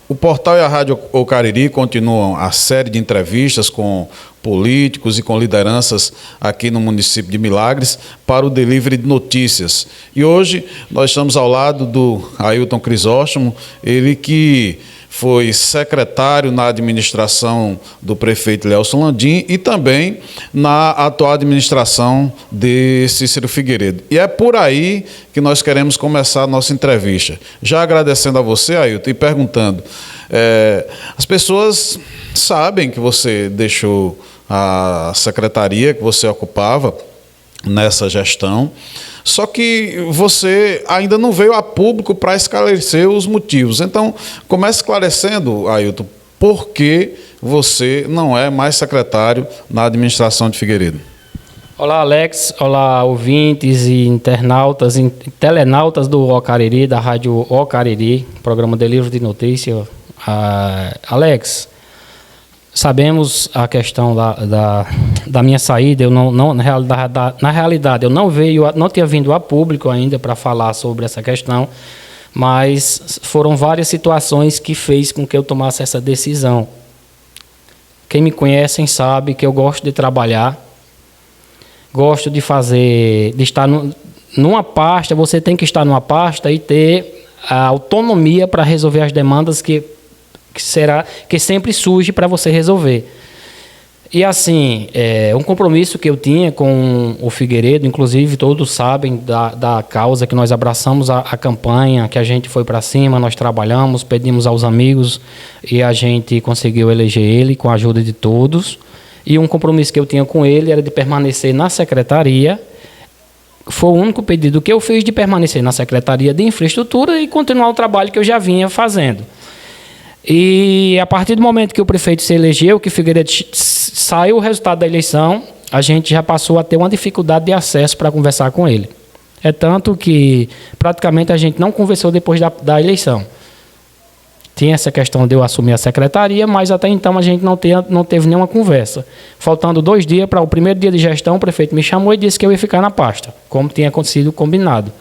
O portal e a Rádio O Cariri continuam a série de entrevistas com políticos e com lideranças aqui no município de Milagres para o delivery de notícias. E hoje nós estamos ao lado do Ailton Crisóstomo, ele que foi secretário na administração do prefeito Lélson Landim e também na atual administração de Cícero Figueiredo. E é por aí que nós queremos começar a nossa entrevista. Já agradecendo a você, Ailton, e perguntando, as pessoas sabem que você deixou a secretaria que você ocupava nessa gestão, só que você ainda não veio a público para esclarecer os motivos. Então, comece esclarecendo, Ailton, por que você não é mais secretário na administração de Figueiredo. Olá, Alex. Olá, ouvintes e internautas e telenautas do O Cariri, da Rádio O Cariri, programa de livro de notícia. Alex, sabemos a questão da minha saída. Eu na realidade, eu não tinha vindo a público ainda para falar sobre essa questão, mas foram várias situações que fez com que eu tomasse essa decisão. Quem me conhecem sabe que eu gosto de trabalhar, gosto de estar numa pasta. Você tem que estar numa pasta e ter a autonomia para resolver as demandas que sempre surge para você resolver. E assim, um compromisso que eu tinha com o Figueiredo, inclusive todos sabem da causa que nós abraçamos, a campanha, que a gente foi para cima, nós trabalhamos, pedimos aos amigos e a gente conseguiu eleger ele com a ajuda de todos. E um compromisso que eu tinha com ele era de permanecer na secretaria. Foi o único pedido que eu fiz, de permanecer na Secretaria de Infraestrutura e continuar o trabalho que eu já vinha fazendo. E a partir do momento que o prefeito se elegeu, que Figueiredo saiu o resultado da eleição, a gente já passou a ter uma dificuldade de acesso para conversar com ele. É tanto que praticamente a gente não conversou depois da eleição. Tinha essa questão de eu assumir a secretaria, mas até então a gente não teve nenhuma conversa. Faltando 2 dias para o primeiro dia de gestão, o prefeito me chamou e disse que eu ia ficar na pasta, como tinha acontecido combinado.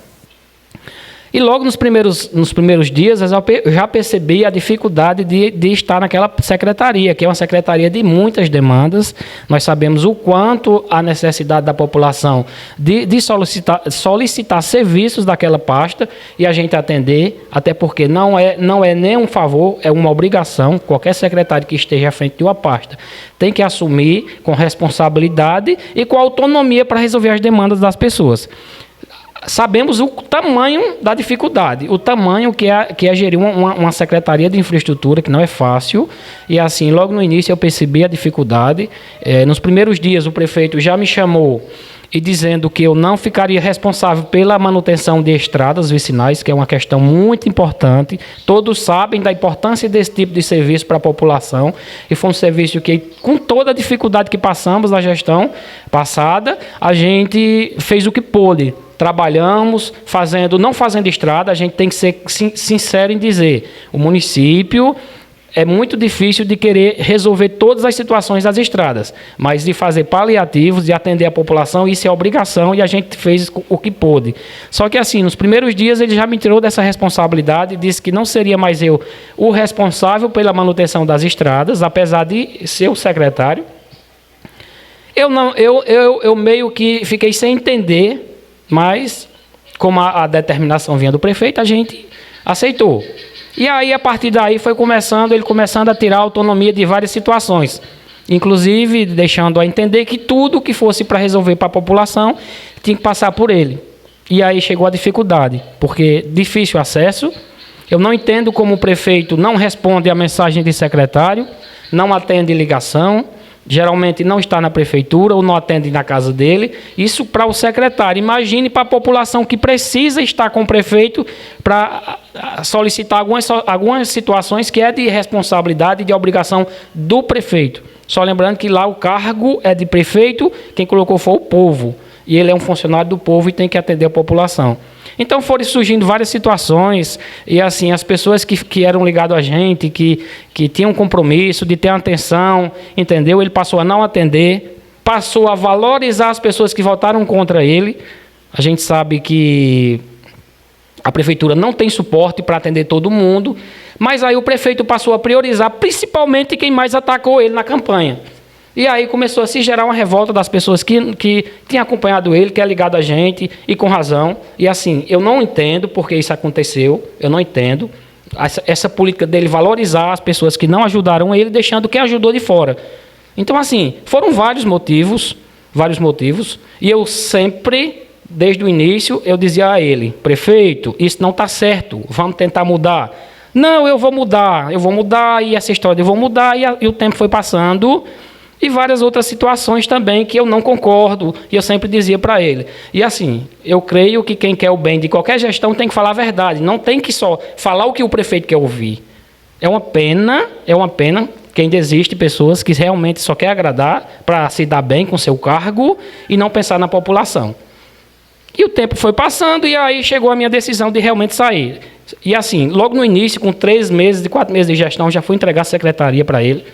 E logo nos primeiros dias eu já percebi a dificuldade de estar naquela secretaria, que é uma secretaria de muitas demandas. Nós sabemos o quanto a necessidade da população de solicitar serviços daquela pasta e a gente atender, até porque não é nem um favor, é uma obrigação. Qualquer secretário que esteja à frente de uma pasta tem que assumir com responsabilidade e com autonomia para resolver as demandas das pessoas. Sabemos o tamanho da dificuldade, o tamanho que é gerir uma secretaria de infraestrutura, que não é fácil. E assim, logo no início eu percebi a dificuldade. Nos primeiros dias o prefeito já me chamou e dizendo que eu não ficaria responsável pela manutenção de estradas vicinais, que é uma questão muito importante. Todos sabem da importância desse tipo de serviço para a população, e foi um serviço que, com toda a dificuldade que passamos na gestão passada, a gente fez o que pôde. Trabalhamos, não fazendo estrada. A gente tem que ser sincero em dizer, o município é muito difícil de querer resolver todas as situações das estradas, mas de fazer paliativos, de atender a população, isso é obrigação, e a gente fez o que pôde. Só que assim, nos primeiros dias ele já me tirou dessa responsabilidade, disse que não seria mais eu o responsável pela manutenção das estradas, apesar de ser o secretário. Eu meio que fiquei sem entender, mas como a determinação vinha do prefeito, a gente aceitou. E aí, a partir daí, ele começando a tirar a autonomia de várias situações, inclusive deixando a entender que tudo que fosse para resolver para a população tinha que passar por ele. E aí chegou a dificuldade, porque difícil acesso. Eu não entendo como o prefeito não responde a mensagem de secretário, não atende ligação, geralmente não está na prefeitura ou não atende na casa dele. Isso para o secretário. Imagine para a população que precisa estar com o prefeito para solicitar algumas situações que é de responsabilidade e de obrigação do prefeito. Só lembrando que lá o cargo é de prefeito, quem colocou foi o povo. E ele é um funcionário do povo e tem que atender a população. Então foram surgindo várias situações, e assim, as pessoas que eram ligadas a gente, que tinham compromisso de ter atenção, entendeu? Ele passou a não atender, passou a valorizar as pessoas que votaram contra ele. A gente sabe que a prefeitura não tem suporte para atender todo mundo, Mas aí o prefeito passou a priorizar principalmente quem mais atacou ele na campanha. E aí começou a se gerar uma revolta das pessoas que tinham acompanhado ele, que é ligado a gente, e com razão. E assim, eu não entendo porque isso aconteceu, eu não entendo. Essa política dele valorizar as pessoas que não ajudaram ele, deixando quem ajudou de fora. Então, assim, foram vários motivos, e eu sempre, desde o início, eu dizia a ele: prefeito, isso não está certo, vamos tentar mudar. Não, eu vou mudar, e essa história eu vou mudar, e o tempo foi passando. E várias outras situações também que eu não concordo, e eu sempre dizia para ele. E assim, eu creio que quem quer o bem de qualquer gestão tem que falar a verdade, não tem que só falar o que o prefeito quer ouvir. É uma pena que ainda existe pessoas que realmente só quer agradar para se dar bem com seu cargo e não pensar na população. E o tempo foi passando, e aí chegou a minha decisão de realmente sair. E assim, logo no início, com 3 meses, 4 meses de gestão, já fui entregar a secretaria para ele,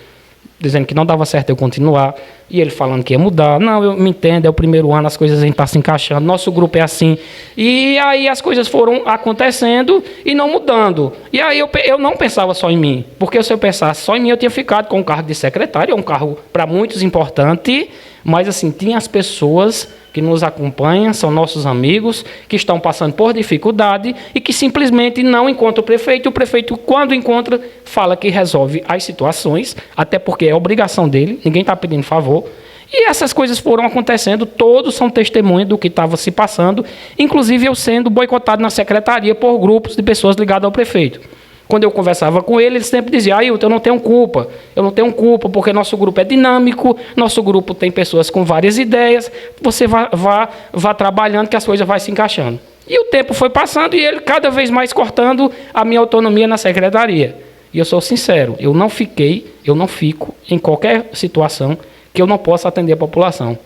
dizendo que não dava certo eu continuar, e ele falando que ia mudar. Não, eu me entendo, é o primeiro ano, as coisas a gente está se encaixando, nosso grupo é assim. E aí as coisas foram acontecendo e não mudando. E aí eu não pensava só em mim, porque se eu pensasse só em mim, eu tinha ficado com o cargo de secretário, é um cargo para muitos importante, mas assim, tinha as pessoas que nos acompanham, são nossos amigos, que estão passando por dificuldade e que simplesmente não encontram o prefeito. O prefeito, quando encontra, fala que resolve as situações, até porque é obrigação dele, ninguém está pedindo favor. E essas coisas foram acontecendo, todos são testemunhas do que estava se passando, inclusive eu sendo boicotado na secretaria por grupos de pessoas ligadas ao prefeito. Quando eu conversava com ele sempre dizia: Ailton, eu não tenho culpa, porque nosso grupo é dinâmico, nosso grupo tem pessoas com várias ideias, você vá trabalhando que as coisas vão se encaixando. E o tempo foi passando e ele cada vez mais cortando a minha autonomia na secretaria. E eu sou sincero, eu não fico em qualquer situação que eu não possa atender a população.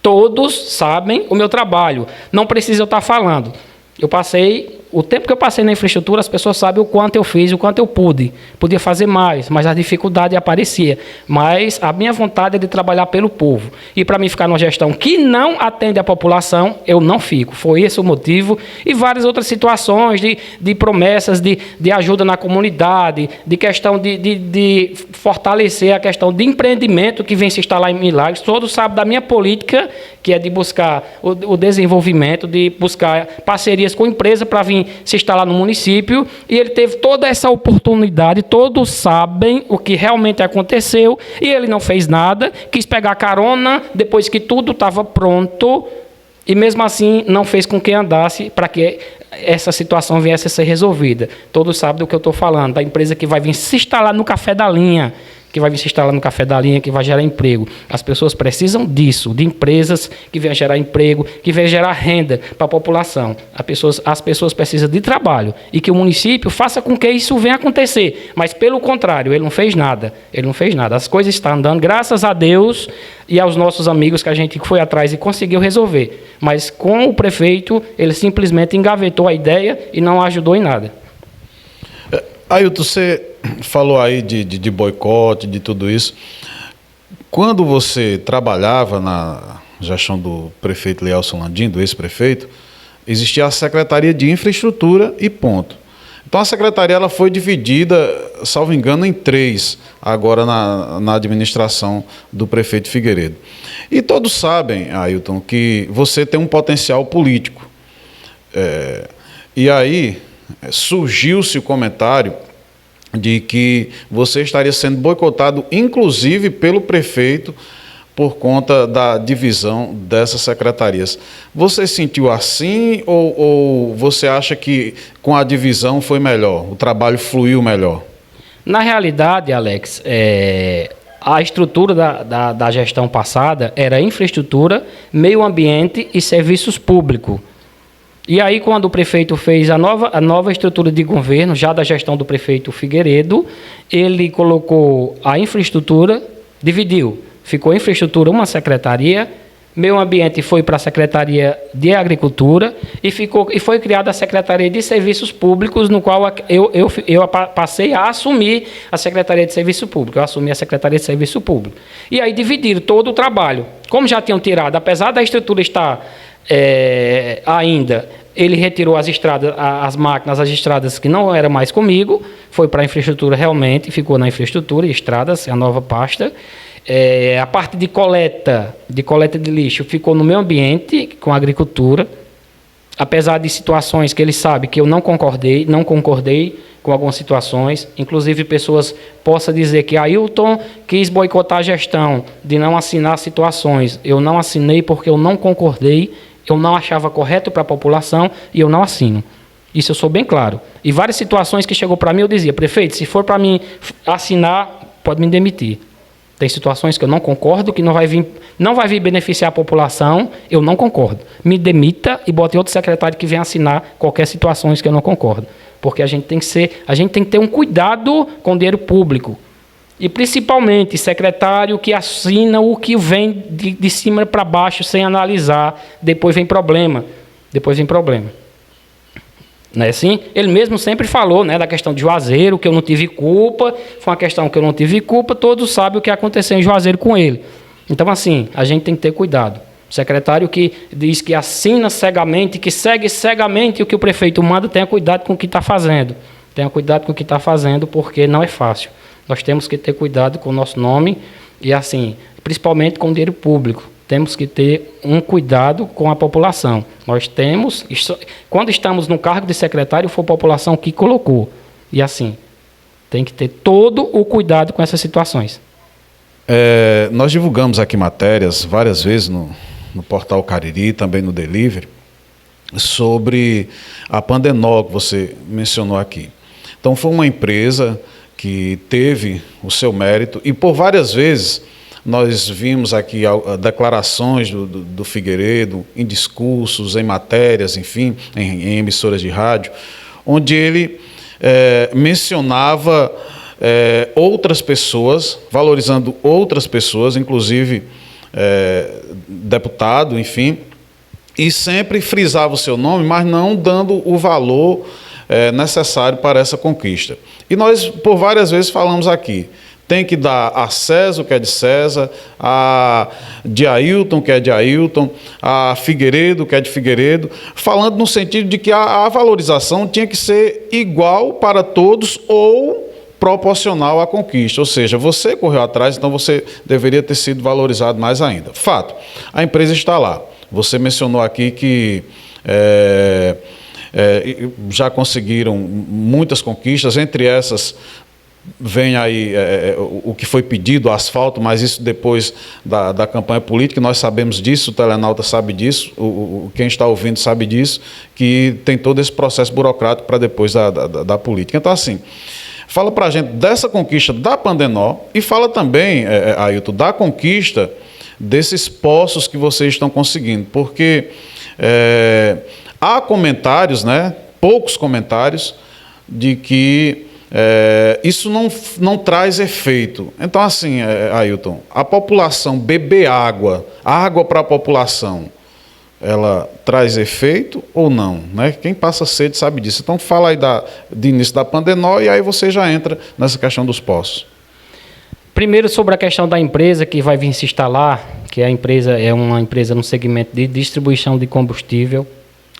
Todos sabem o meu trabalho, não precisa eu estar falando. O tempo que eu passei na infraestrutura, as pessoas sabem o quanto eu fiz, o quanto eu pude. Podia fazer mais, mas a dificuldade aparecia. Mas a minha vontade é de trabalhar pelo povo. E para mim ficar numa gestão que não atende a população, eu não fico. Foi esse o motivo. E várias outras situações de promessas de ajuda na comunidade, de questão de fortalecer a questão de empreendimento que vem se instalar em Milagres. Todos sabem da minha política, que é de buscar o desenvolvimento, de buscar parcerias com empresas para vir se instalar no município, e ele teve toda essa oportunidade, todos sabem o que realmente aconteceu, e ele não fez nada, quis pegar carona depois que tudo estava pronto, e mesmo assim não fez com que andasse para que essa situação viesse a ser resolvida. Todos sabem do que eu estou falando, da empresa que vai vir se instalar no Café da Linha, que vai gerar emprego. As pessoas precisam disso, de empresas que venham gerar emprego, que venham gerar renda para a população. As pessoas precisam de trabalho e que o município faça com que isso venha acontecer. Mas, pelo contrário, ele não fez nada. As coisas estão andando, graças a Deus e aos nossos amigos que a gente foi atrás e conseguiu resolver. Mas, com o prefeito, ele simplesmente engavetou a ideia e não ajudou em nada. Ailton, você falou aí de boicote, de tudo isso. Quando você trabalhava na gestão do prefeito Lielson Landim, do ex-prefeito, existia a Secretaria de Infraestrutura e ponto. Então a secretaria ela foi dividida, salvo engano, em 3, agora na administração do prefeito Figueiredo. E todos sabem, Ailton, que você tem um potencial político. E aí surgiu-se o comentário de que você estaria sendo boicotado, inclusive pelo prefeito, por conta da divisão dessas secretarias. Você sentiu assim ou você acha que com a divisão foi melhor, o trabalho fluiu melhor? Na realidade, Alex, a estrutura da gestão passada era infraestrutura, meio ambiente e serviços públicos. E aí, quando o prefeito fez a nova estrutura de governo, já da gestão do prefeito Figueiredo, ele colocou a infraestrutura, dividiu. Ficou infraestrutura uma secretaria, meio ambiente foi para a Secretaria de Agricultura e foi criada a Secretaria de Serviços Públicos, no qual eu passei a assumir a Secretaria de Serviço Público. Eu assumi a Secretaria de Serviço Público. E aí dividiram todo o trabalho. Como já tinham tirado, apesar da estrutura estar ainda ele retirou as estradas, as máquinas, as estradas que não eram mais comigo, foi para a infraestrutura realmente, ficou na infraestrutura e estradas, a nova pasta. A parte de coleta de lixo ficou no meio ambiente, com a agricultura, apesar de situações que ele sabe que eu não concordei com algumas situações, inclusive pessoas possam dizer que Ailton quis boicotar a gestão, de não assinar situações. Eu não assinei porque eu não concordei, eu não achava correto para a população e eu não assino. Isso eu sou bem claro. E várias situações que chegou para mim, eu dizia, prefeito, se for para mim assinar, pode me demitir. Tem situações que eu não concordo, que não vai vir beneficiar a população, eu não concordo. Me demita e bote outro secretário que venha assinar qualquer situação que eu não concordo. Porque a gente tem que ter um cuidado com o dinheiro público. E principalmente secretário que assina o que vem de cima para baixo sem analisar, depois vem problema. Não é assim? Ele mesmo sempre falou, né, da questão de Juazeiro, que eu não tive culpa, foi uma questão que eu não tive culpa, todos sabem o que aconteceu em Juazeiro com ele. Então, assim, a gente tem que ter cuidado. O secretário que diz que assina cegamente, que segue cegamente o que o prefeito manda, tenha cuidado com o que está fazendo. Tenha cuidado com o que está fazendo, porque não é fácil. Nós temos que ter cuidado com o nosso nome e, assim, principalmente com o dinheiro público. Temos que ter um cuidado com a população. Nós temos, quando estamos no cargo de secretário, foi a população que colocou. E assim, tem que ter todo o cuidado com essas situações. Nós divulgamos aqui matérias várias vezes no portal Cariri, também no Delivery, sobre a Pandenol que você mencionou aqui. Então foi uma empresa que teve o seu mérito e por várias vezes nós vimos aqui declarações do Figueiredo em discursos, em matérias, enfim, em emissoras de rádio, onde ele mencionava outras pessoas, valorizando outras pessoas, inclusive deputado, enfim, e sempre frisava o seu nome, mas não dando o valor necessário para essa conquista. E nós, por várias vezes, falamos aqui, tem que dar a César o que é de César, a de Ailton o que é de Ailton, a Figueiredo o que é de Figueiredo, falando no sentido de que a valorização tinha que ser igual para todos ou proporcional à conquista. Ou seja, você correu atrás, então você deveria ter sido valorizado mais ainda. Fato, a empresa está lá. Você mencionou aqui que já conseguiram muitas conquistas, entre essas vem aí o que foi pedido, o asfalto, mas isso depois da campanha política, nós sabemos disso, o telenauta sabe disso, quem está ouvindo sabe disso, que tem todo esse processo burocrático para depois da política. Então, assim, fala para a gente dessa conquista da Pandenol e fala também, Ailton, da conquista desses poços que vocês estão conseguindo, porque há comentários, né, poucos comentários, de que isso não traz efeito. Então, assim, Ailton, a população beber água para a população, ela traz efeito ou não? Né? Quem passa sede sabe disso. Então, fala aí de início da Pandenol e aí você já entra nessa questão dos poços. Primeiro, sobre a questão da empresa que vai vir se instalar, que a empresa é uma empresa no segmento de distribuição de combustível.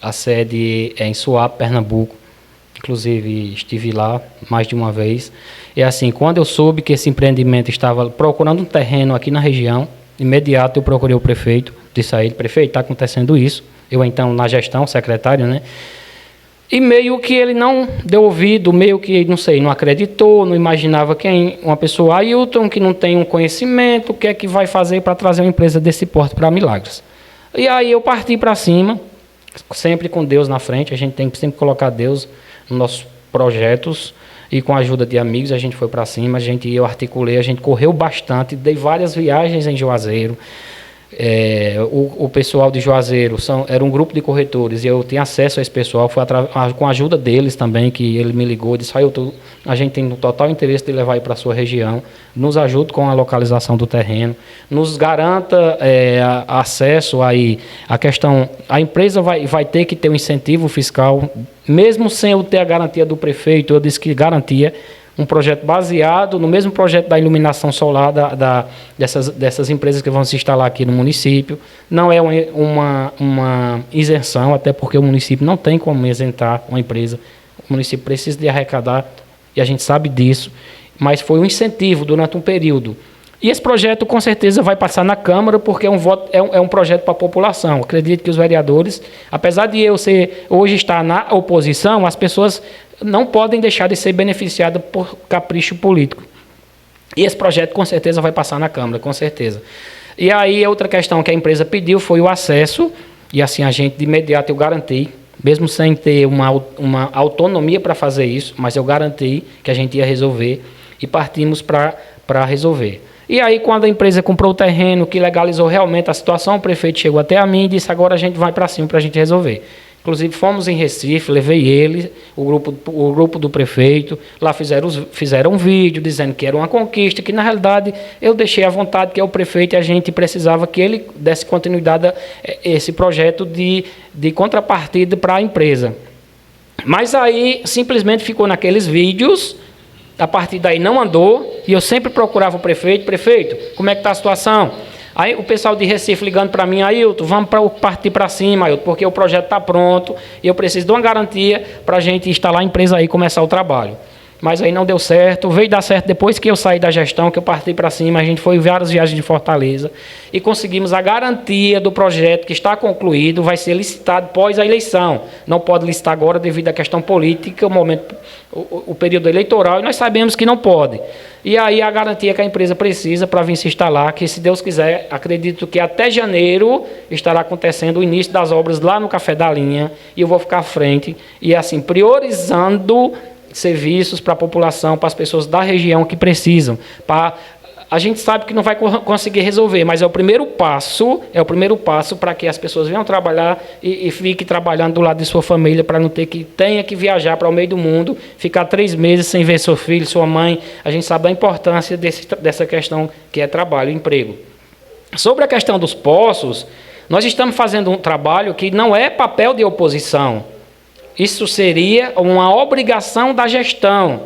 A sede é em Suape, Pernambuco. Inclusive, estive lá mais de uma vez. E assim, quando eu soube que esse empreendimento estava procurando um terreno aqui na região, imediato eu procurei o prefeito, disse a ele, prefeito, está acontecendo isso. Eu então, na gestão, secretário, né? E meio que ele não deu ouvido, meio que, não sei, não acreditou, não imaginava quem, uma pessoa, Ailton, que não tem um conhecimento, o que é que vai fazer para trazer uma empresa desse porte para Milagres. E aí eu parti para cima, sempre com Deus na frente, a gente tem que sempre colocar Deus nos nossos projetos, e com a ajuda de amigos a gente foi para cima, eu articulei, a gente correu bastante, dei várias viagens em Juazeiro. O pessoal de Juazeiro era um grupo de corretores e eu tinha acesso a esse pessoal, foi com a ajuda deles também, que ele me ligou e disse, a gente tem um total interesse de levar aí para a sua região, nos ajude com a localização do terreno, nos garanta acesso aí, a questão, a empresa vai ter que ter um incentivo fiscal, mesmo sem eu ter a garantia do prefeito, eu disse que garantia, um projeto baseado no mesmo projeto da iluminação solar dessas empresas que vão se instalar aqui no município. Não é uma isenção, até porque o município não tem como isentar uma empresa. O município precisa de arrecadar, e a gente sabe disso, mas foi um incentivo durante um período. E esse projeto, com certeza, vai passar na Câmara, porque é um projeto para a população. Acredito que os vereadores, apesar de eu hoje estar na oposição, as pessoas não podem deixar de ser beneficiadas por capricho político. E esse projeto, com certeza, vai passar na Câmara, com certeza. E aí, outra questão que a empresa pediu foi o acesso, e assim a gente, de imediato, eu garanti, mesmo sem ter uma autonomia para fazer isso, mas eu garanti que a gente ia resolver, e partimos para resolver. E aí, quando a empresa comprou o terreno, que legalizou realmente a situação, o prefeito chegou até a mim e disse, agora a gente vai para cima para a gente resolver. Inclusive, fomos em Recife, levei ele, o grupo do prefeito, lá fizeram um vídeo dizendo que era uma conquista, que na realidade eu deixei à vontade, que é o prefeito, e a gente precisava que ele desse continuidade a esse projeto de contrapartida para a empresa. Mas aí, simplesmente ficou naqueles vídeos. A partir daí não andou, e eu sempre procurava o prefeito, como é que está a situação? Aí o pessoal de Recife ligando para mim, Ailton, vamos partir para cima, Ailton, porque o projeto está pronto, e eu preciso de uma garantia para a gente instalar a empresa aí e começar o trabalho. Mas aí não deu certo, veio dar certo depois que eu saí da gestão, que eu parti para cima, a gente foi várias viagens de Fortaleza, e conseguimos a garantia do projeto que está concluído, vai ser licitado pós a eleição. Não pode licitar agora devido à questão política, o período eleitoral, e nós sabemos que não pode. E aí a garantia que a empresa precisa para vir se instalar, que se Deus quiser, acredito que até janeiro estará acontecendo o início das obras lá no Café da Linha, e eu vou ficar à frente, e assim, priorizando serviços para a população, para as pessoas da região que precisam. A gente sabe que não vai conseguir resolver, mas é o primeiro passo para que as pessoas venham trabalhar e fiquem trabalhando do lado de sua família, para não tenha que viajar para o meio do mundo, ficar 3 meses sem ver seu filho, sua mãe. A gente sabe da importância dessa questão que é trabalho, emprego. Sobre a questão dos poços, nós estamos fazendo um trabalho que não é papel de oposição. Isso seria uma obrigação da gestão,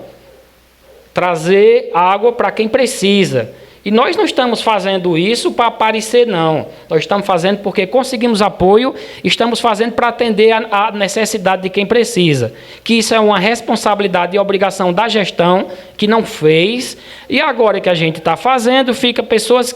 trazer água para quem precisa. E nós não estamos fazendo isso para aparecer, não. Nós estamos fazendo porque conseguimos apoio, estamos fazendo para atender a necessidade de quem precisa. Que isso é uma responsabilidade e obrigação da gestão, que não fez. E agora que a gente está fazendo, fica pessoas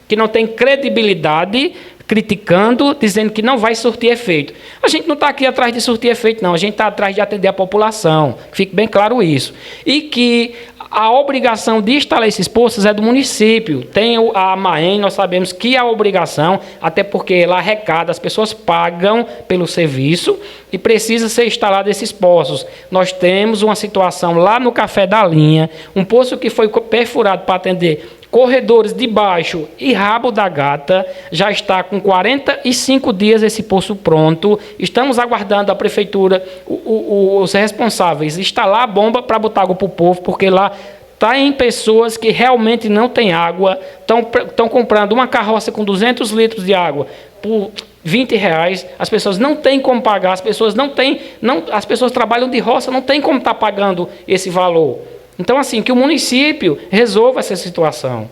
que não têm credibilidade criticando, dizendo que não vai surtir efeito. A gente não está aqui atrás de surtir efeito, não. A gente está atrás de atender a população. Fique bem claro isso. E que a obrigação de instalar esses poços é do município. Tem a AMAEM, nós sabemos que a obrigação, até porque ela arrecada, as pessoas pagam pelo serviço e precisa ser instalado esses poços. Nós temos uma situação lá no Café da Linha, um poço que foi perfurado para atender corredores de baixo e rabo da gata, já está com 45 dias esse poço pronto. Estamos aguardando a prefeitura, os responsáveis, instalar a bomba para botar água para o povo, porque lá tem pessoas que realmente não têm água, estão comprando uma carroça com 200 litros de água por R$20, as pessoas não têm como pagar, as pessoas as pessoas trabalham de roça, não têm como estar pagando esse valor. Então, assim, que o município resolva essa situação.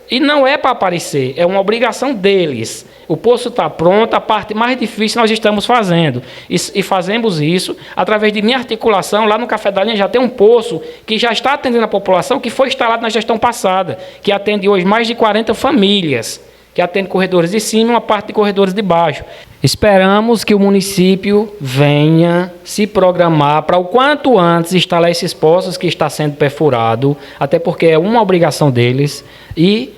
E não é para aparecer, é uma obrigação deles. O poço está pronto, a parte mais difícil nós estamos fazendo. E fazemos isso através de minha articulação. Lá no Café da Linha já tem um poço que já está atendendo a população, que foi instalado na gestão passada, que atende hoje mais de 40 famílias, que atende corredores de cima e uma parte de corredores de baixo. Esperamos que o município venha se programar para o quanto antes instalar esses poços que está sendo perfurado, até porque é uma obrigação deles, e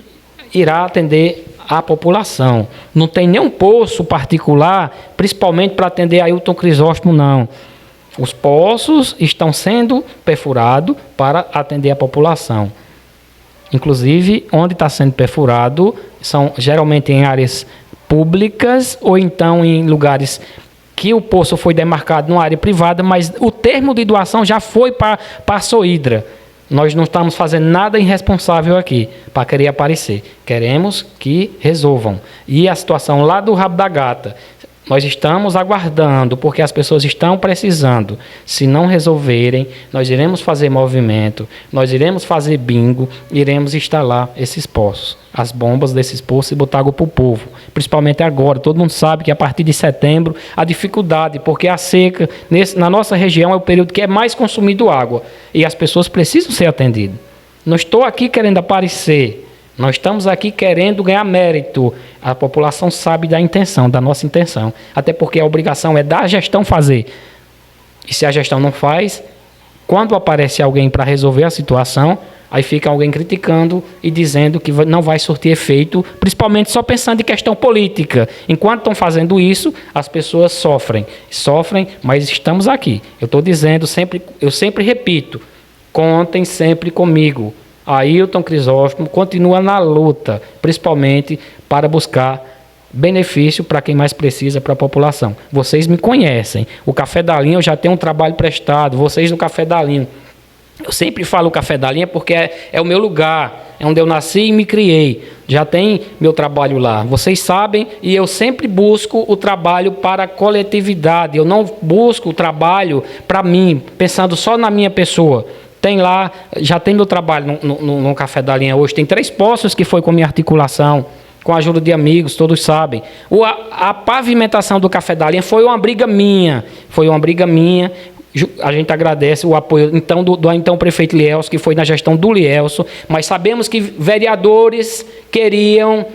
irá atender a população. Não tem nenhum poço particular, principalmente para atender Ailton Crisóstomo, não. Os poços estão sendo perfurados para atender a população. Inclusive, onde está sendo perfurado, são geralmente em áreas públicas ou então em lugares que o poço foi demarcado numa área privada, mas o termo de doação já foi para a Soidra. Nós não estamos fazendo nada irresponsável aqui para querer aparecer. Queremos que resolvam. E a situação lá do Rabo da Gata, Nós estamos aguardando, porque as pessoas estão precisando. Se não resolverem, nós iremos fazer movimento, nós iremos fazer bingo, iremos instalar esses poços, as bombas desses poços e botar água para o povo. Principalmente agora, todo mundo sabe que a partir de setembro, a dificuldade, porque a seca, na nossa região, é o período que é mais consumido água. E as pessoas precisam ser atendidas. Não estou aqui querendo aparecer. Nós estamos aqui querendo ganhar mérito. A população sabe da intenção, da nossa intenção. Até porque a obrigação é da gestão fazer. E se a gestão não faz, quando aparece alguém para resolver a situação, aí fica alguém criticando e dizendo que não vai surtir efeito, principalmente só pensando em questão política. Enquanto estão fazendo isso, as pessoas sofrem. Sofrem, mas estamos aqui. Eu estou dizendo, eu sempre repito, contem sempre comigo. Ailton Crisóstomo continua na luta, principalmente para buscar benefício para quem mais precisa, para a população. Vocês me conhecem. O Café da Linha eu já tenho um trabalho prestado. Vocês no Café da Linha. Eu sempre falo o Café da Linha porque é o meu lugar, é onde eu nasci e me criei. Já tem meu trabalho lá. Vocês sabem, e eu sempre busco o trabalho para a coletividade. Eu não busco o trabalho para mim, pensando só na minha pessoa. Tem lá, já tem meu trabalho no Café da Linha hoje. Tem 3 poços que foi com minha articulação, com a ajuda de amigos, todos sabem. A pavimentação do Café da Linha foi uma briga minha. A gente agradece o apoio então, do então prefeito Lielso, que foi na gestão do Lielso, mas sabemos que vereadores queriam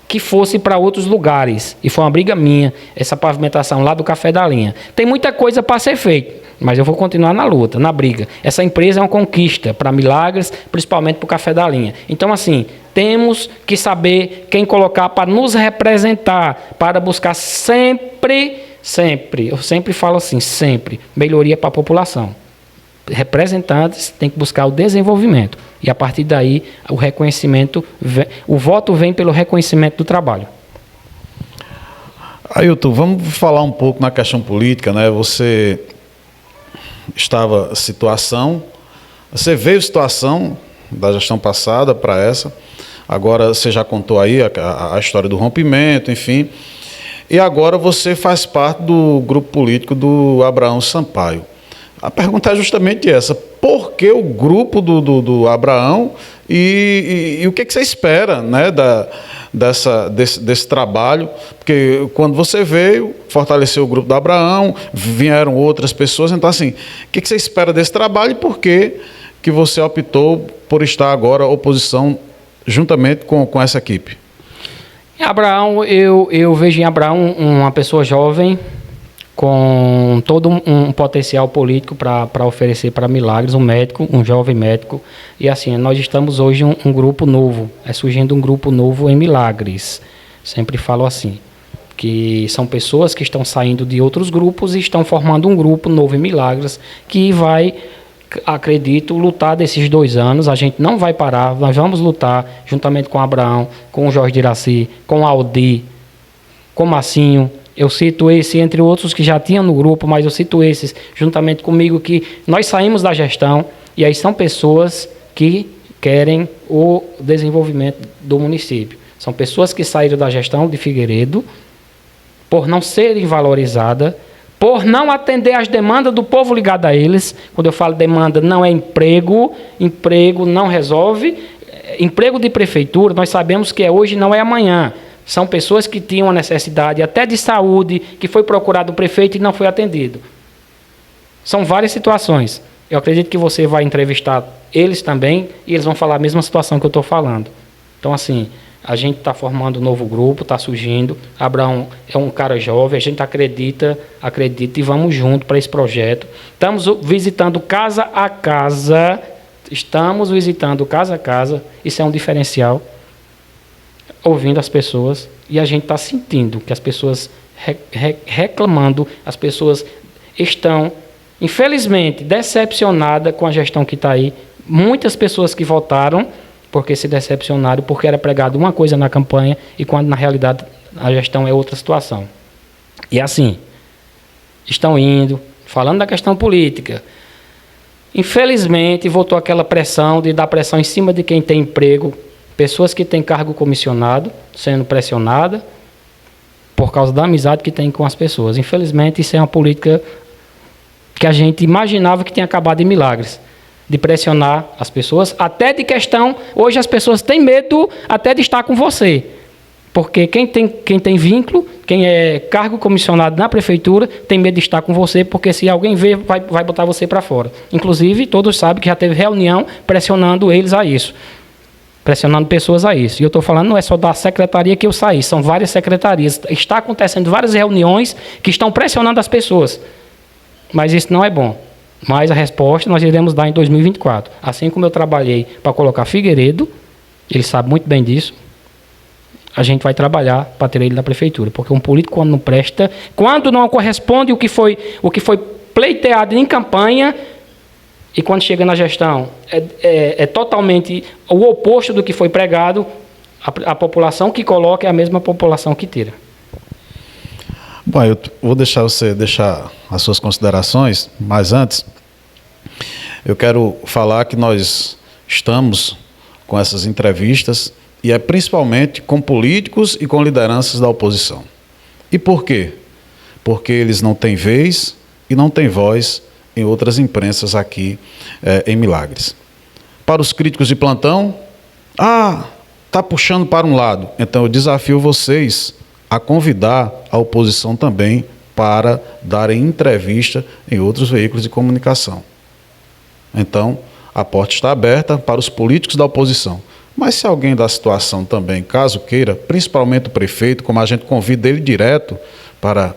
que fosse para outros lugares. E foi uma briga minha, essa pavimentação lá do Café da Linha. Tem muita coisa para ser feita, mas eu vou continuar na luta, na briga. Essa empresa é uma conquista para Milagres, principalmente para o Café da Linha. Então, assim, temos que saber quem colocar para nos representar, para buscar sempre, eu sempre falo assim, sempre, melhoria para a população. Representantes têm que buscar o desenvolvimento. E a partir daí, o reconhecimento, o voto vem pelo reconhecimento do trabalho. Ailton, vamos falar um pouco na questão política, né? Você você veio situação da gestão passada para essa, agora você já contou aí a história do rompimento, enfim, e agora você faz parte do grupo político do Abraão Sampaio. A pergunta é justamente essa: por que o grupo do Abraão e o que você espera, né, desse trabalho? Porque quando você veio, fortaleceu o grupo do Abraão, vieram outras pessoas, então assim, o que você espera desse trabalho e por que você optou por estar agora oposição juntamente com essa equipe? Abraão, eu vejo em Abraão uma pessoa jovem, com todo um potencial político para oferecer para Milagres, um jovem médico. E assim, nós estamos hoje um grupo novo, surgindo um grupo novo em Milagres. Sempre falo assim, que são pessoas que estão saindo de outros grupos e estão formando um grupo novo em Milagres, que vai, acredito, lutar desses 2 anos. A gente não vai parar, nós vamos lutar juntamente com Abraão, com o Jorge Diraci, com o Aldi, com o Massinho. Eu cito esse, entre outros que já tinham no grupo, mas eu cito esses juntamente comigo, que nós saímos da gestão, e aí são pessoas que querem o desenvolvimento do município. São pessoas que saíram da gestão de Figueiredo por não serem valorizadas, por não atender às demandas do povo ligado a eles. Quando eu falo demanda, não é emprego não resolve. Emprego de prefeitura, nós sabemos que é hoje, não é amanhã. São pessoas que tinham uma necessidade até de saúde, que foi procurado o prefeito e não foi atendido. São várias situações. Eu acredito que você vai entrevistar eles também e eles vão falar a mesma situação que eu estou falando. Então, assim, a gente está formando um novo grupo, está surgindo. Abraão é um cara jovem, a gente acredita e vamos junto para esse projeto. Estamos visitando casa a casa, isso é um diferencial. Ouvindo as pessoas, e a gente está sentindo que as pessoas reclamando, as pessoas estão, infelizmente, decepcionadas com a gestão que está aí. Muitas pessoas que votaram porque se decepcionaram, porque era pregado uma coisa na campanha e quando na realidade a gestão é outra situação. E assim, estão indo, falando da questão política. Infelizmente, voltou aquela pressão de dar pressão em cima de quem tem emprego. Pessoas que têm cargo comissionado sendo pressionadas, por causa da amizade que tem com as pessoas. Infelizmente, isso é uma política que a gente imaginava que tinha acabado em Milagres, de pressionar as pessoas, até de questão, hoje as pessoas têm medo até de estar com você, porque quem tem vínculo, quem é cargo comissionado na prefeitura, tem medo de estar com você, porque se alguém ver, vai botar você para fora. Inclusive, todos sabem que já teve reunião pressionando eles a isso, pressionando pessoas a isso. E eu estou falando, não é só da secretaria que eu saí, são várias secretarias. Está acontecendo várias reuniões que estão pressionando as pessoas. Mas isso não é bom. Mas a resposta nós iremos dar em 2024. Assim como eu trabalhei para colocar Figueiredo, ele sabe muito bem disso, a gente vai trabalhar para ter ele na prefeitura. Porque um político, quando não presta, quando não corresponde o que foi pleiteado em campanha, e quando chega na gestão, é totalmente o oposto do que foi pregado, a população que coloca é a mesma população que tira. Bom, eu vou deixar você deixar as suas considerações, mas antes, eu quero falar que nós estamos com essas entrevistas, e é principalmente com políticos e com lideranças da oposição. E por quê? Porque eles não têm vez e não têm voz em outras imprensas aqui em Milagres. Para os críticos de plantão, está puxando para um lado. Então eu desafio vocês a convidar a oposição também para darem entrevista em outros veículos de comunicação. Então, a porta está aberta para os políticos da oposição. Mas se alguém da situação também, caso queira, principalmente o prefeito, como a gente convida ele direto para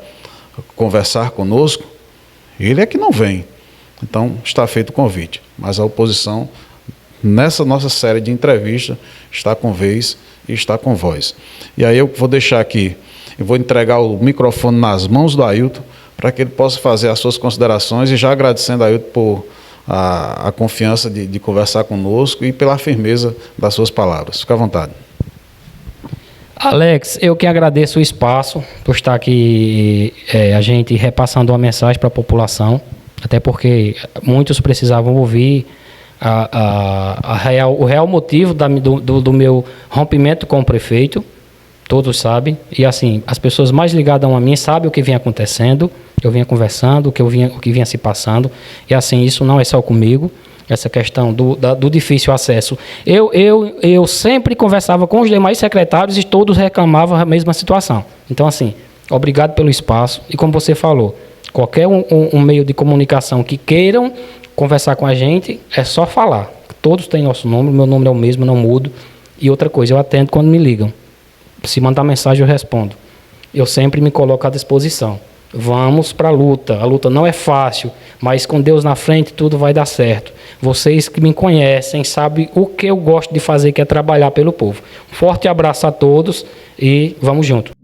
conversar conosco, ele é que não vem. Então, está feito o convite. Mas a oposição, nessa nossa série de entrevistas, está com vez e está com voz. E aí eu vou deixar aqui, eu vou entregar o microfone nas mãos do Ailton, para que ele possa fazer as suas considerações, e já agradecendo a Ailton por a confiança de conversar conosco e pela firmeza das suas palavras. Fica à vontade. Alex, eu que agradeço o espaço por estar aqui, a gente repassando uma mensagem para a população, até porque muitos precisavam ouvir o real motivo do meu rompimento com o prefeito. Todos sabem, e assim, as pessoas mais ligadas a mim sabem o que vinha acontecendo, eu vinha conversando, o que vinha se passando, e assim, isso não é só comigo, essa questão do difícil acesso. Eu sempre conversava com os demais secretários e todos reclamavam a mesma situação. Então, assim, obrigado pelo espaço, e como você falou, qualquer um meio de comunicação que queiram conversar com a gente, é só falar. Todos têm nosso número, meu número é o mesmo, não mudo, e outra coisa, eu atendo quando me ligam. Se mandar mensagem, eu respondo. Eu sempre me coloco à disposição. Vamos para a luta não é fácil, mas com Deus na frente tudo vai dar certo. Vocês que me conhecem sabem o que eu gosto de fazer, que é trabalhar pelo povo. Um forte abraço a todos e vamos junto.